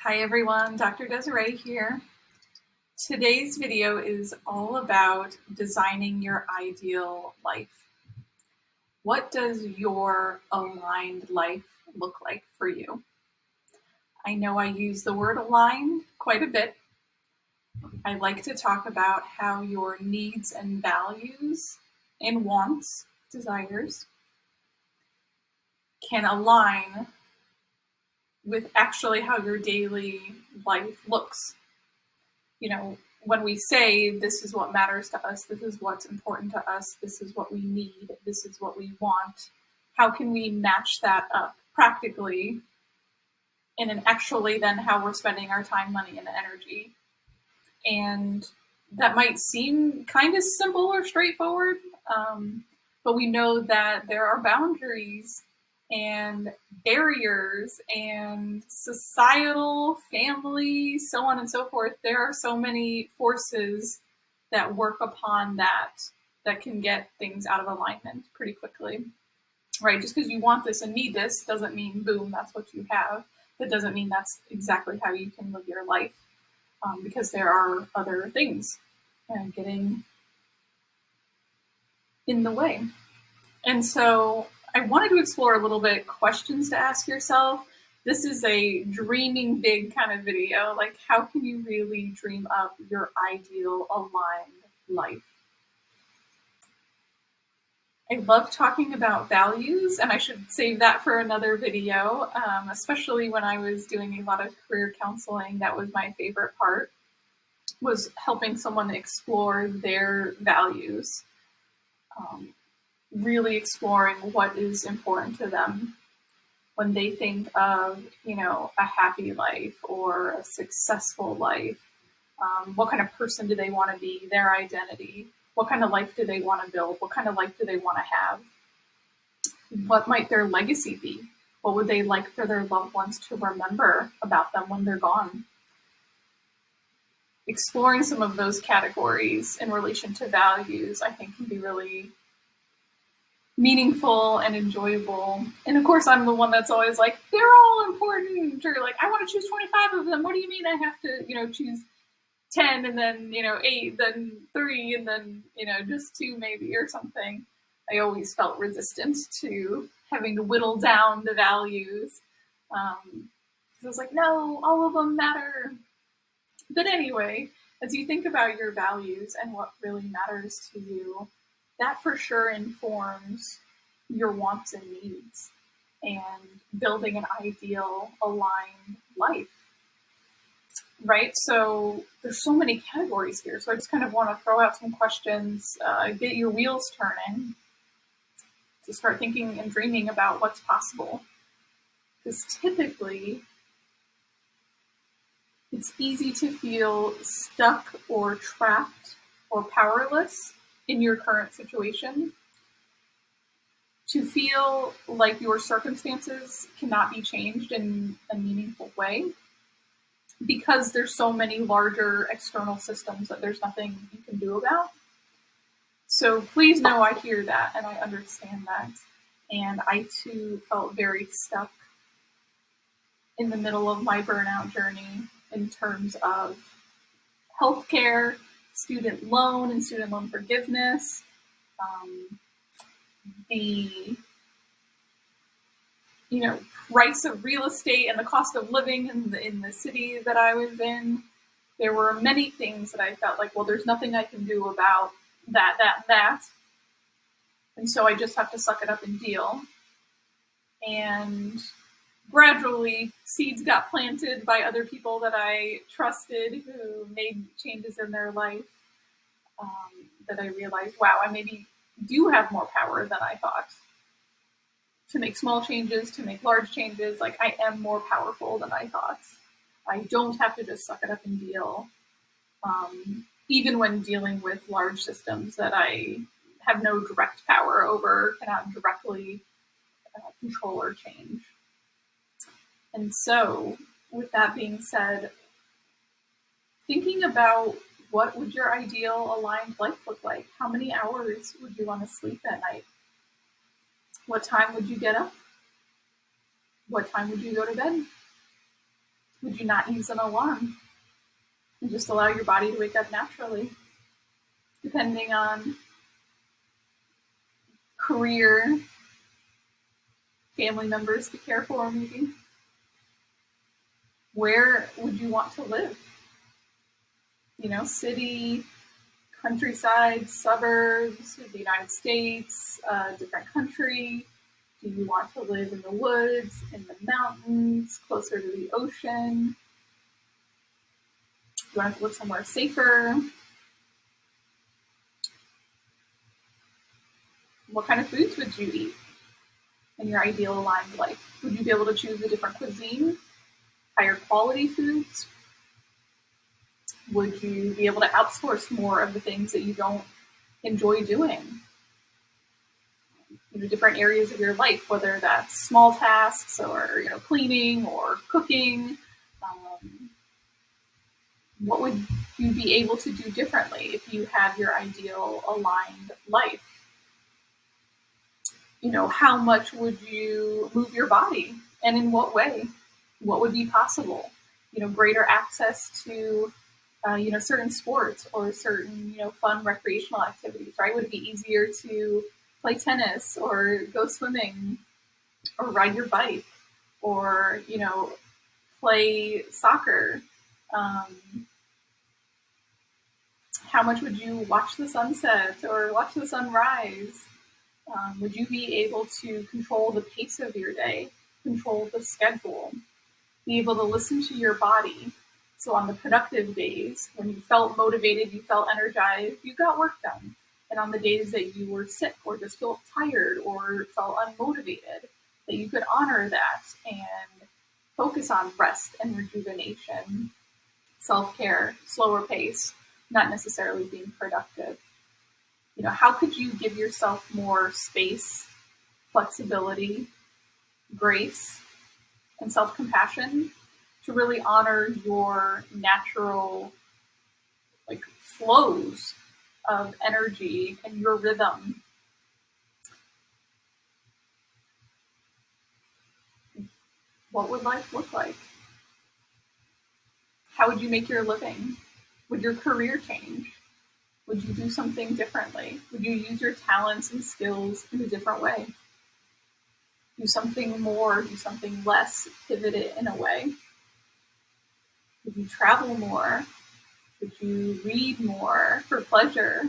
Hi everyone, Dr. Desiree here. Today's video is all about designing your ideal life. What does your aligned life look like for you? I know I use the word aligned quite a bit. I like to talk about how your needs and values and wants, desires, can align with actually how your daily life looks. When we say this is what matters to us, this is what's important to us, this is what we need, this is what we want, how can we match that up practically and actually then how we're spending our time, money, and energy? And that might seem kind of simple or straightforward, but we know that there are boundaries and barriers and societal, family, so on and so forth. There are so many forces that work upon that can get things out of alignment pretty quickly, right? Just because you want this and need this doesn't mean, boom, that's what you have. That doesn't mean that's exactly how you can live your life, because there are other things getting in the way. And so I wanted to explore a little bit questions to ask yourself. This is a dreaming big kind of video. Like, how can you really dream up your ideal aligned life? I love talking about values, and I should save that for another video, especially when I was doing a lot of career counseling. That was my favorite part, was helping someone explore their values. Really exploring what is important to them when they think of, a happy life or a successful life. What kind of person do they want to be, their identity? What kind of life do they want to build? What kind of life do they want to have? What might their legacy be? What would they like for their loved ones to remember about them when they're gone? Exploring some of those categories in relation to values, I think, can be really meaningful and enjoyable. And of course, I'm the one that's always like, they're all important, or like, I want to choose 25 of them. What do you mean I have to, choose 10 and then, 8, then 3, and then, just 2 maybe or something? I always felt resistant to having to whittle down the values. I was like, no, all of them matter. But anyway, as you think about your values and what really matters to you, that for sure informs your wants and needs and building an ideal, aligned life, right? So there's so many categories here. So I just kind of want to throw out some questions, get your wheels turning to start thinking and dreaming about what's possible. Because typically, it's easy to feel stuck or trapped or powerless in your current situation, to feel like your circumstances cannot be changed in a meaningful way because there's so many larger external systems that there's nothing you can do about. So please know I hear that and I understand that. And I too felt very stuck in the middle of my burnout journey in terms of healthcare, student loan and student loan forgiveness, the price of real estate and the cost of living in the city that I was in. There were many things that I felt like, well, there's nothing I can do about that. And so I just have to suck it up and deal. And gradually, seeds got planted by other people that I trusted who made changes in their life, that I realized, wow, I maybe do have more power than I thought. To make small changes, to make large changes, like I am more powerful than I thought. I don't have to just suck it up and deal, even when dealing with large systems that I have no direct power over, cannot directly control or change. And so, with that being said, thinking about what would your ideal aligned life look like? How many hours would you want to sleep at night? What time would you get up? What time would you go to bed? Would you not use an alarm and just allow your body to wake up naturally, depending on career, family members to care for, maybe? Where would you want to live? City, countryside, suburbs, the United States, a different country? Do you want to live in the woods, in the mountains, closer to the ocean? Do you want to live somewhere safer? What kind of foods would you eat in your ideal aligned life? Would you be able to choose a different cuisine, higher quality foods? Would you be able to outsource more of the things that you don't enjoy doing? Different areas of your life, whether that's small tasks or cleaning or cooking. What would you be able to do differently if you had your ideal aligned life? How much would you move your body, and in what way? What would be possible? Greater access to certain sports or certain fun recreational activities, right? Would it be easier to play tennis or go swimming or ride your bike or play soccer? How much would you watch the sunset or watch the sunrise? Would you be able to control the pace of your day, control the schedule, be able to listen to your body? So on the productive days, when you felt motivated, you felt energized, you got work done. And on the days that you were sick or just felt tired or felt unmotivated, that you could honor that and focus on rest and rejuvenation, self-care, slower pace, not necessarily being productive. How could you give yourself more space, flexibility, grace, and self-compassion to really honor your natural flows of energy and your rhythm? What would life look like? How would you make your living? Would your career change? Would you do something differently? Would you use your talents and skills in a different way? Do something more, do something less, pivot it in a way? Would you travel more? Would you read more for pleasure?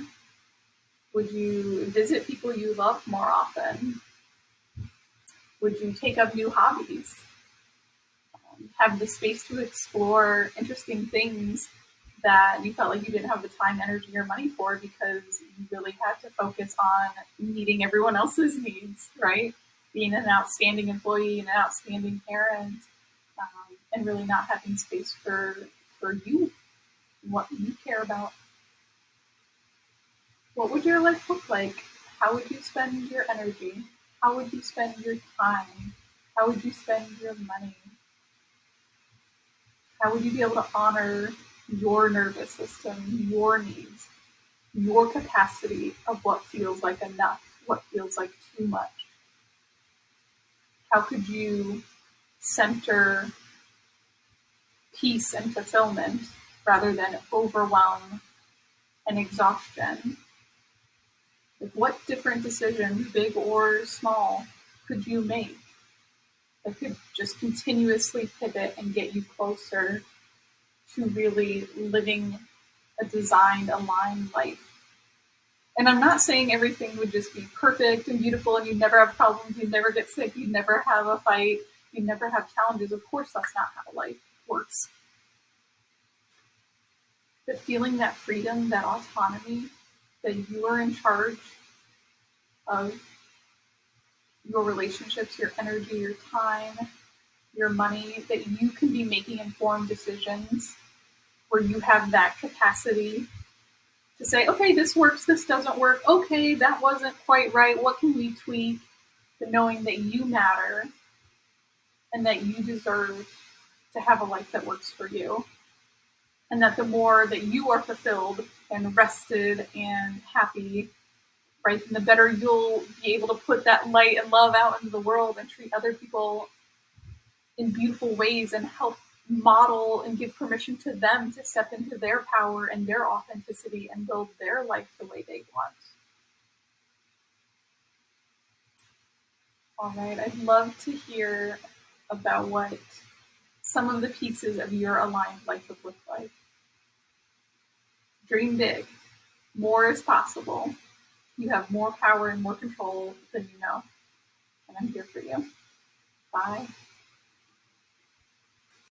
Would you visit people you love more often? Would you take up new hobbies? Have the space to explore interesting things that you felt like you didn't have the time, energy, or money for because you really had to focus on meeting everyone else's needs, right? Being an outstanding employee and an outstanding parent, and really not having space for you, what you care about. What would your life look like? How would you spend your energy? How would you spend your time? How would you spend your money? How would you be able to honor your nervous system, your needs, your capacity of what feels like enough, what feels like too much? How could you center peace and fulfillment rather than overwhelm and exhaustion? What different decisions, big or small, could you make that could just continuously pivot and get you closer to really living a designed, aligned life? And I'm not saying everything would just be perfect and beautiful and you'd never have problems, you'd never get sick, you'd never have a fight, you'd never have challenges. Of course, that's not how life works. But feeling that freedom, that autonomy, that you are in charge of your relationships, your energy, your time, your money, that you can be making informed decisions where you have that capacity to say, okay, this works, this doesn't work, okay, that wasn't quite right, what can we tweak? But knowing that you matter and that you deserve to have a life that works for you. And that the more that you are fulfilled and rested and happy, right, then the better you'll be able to put that light and love out into the world and treat other people in beautiful ways and help model and give permission to them to step into their power and their authenticity and build their life the way they want. All right, I'd love to hear about what some of the pieces of your aligned life would look like. Dream big. More is possible. You have more power and more control than you know. And I'm here for you. Bye.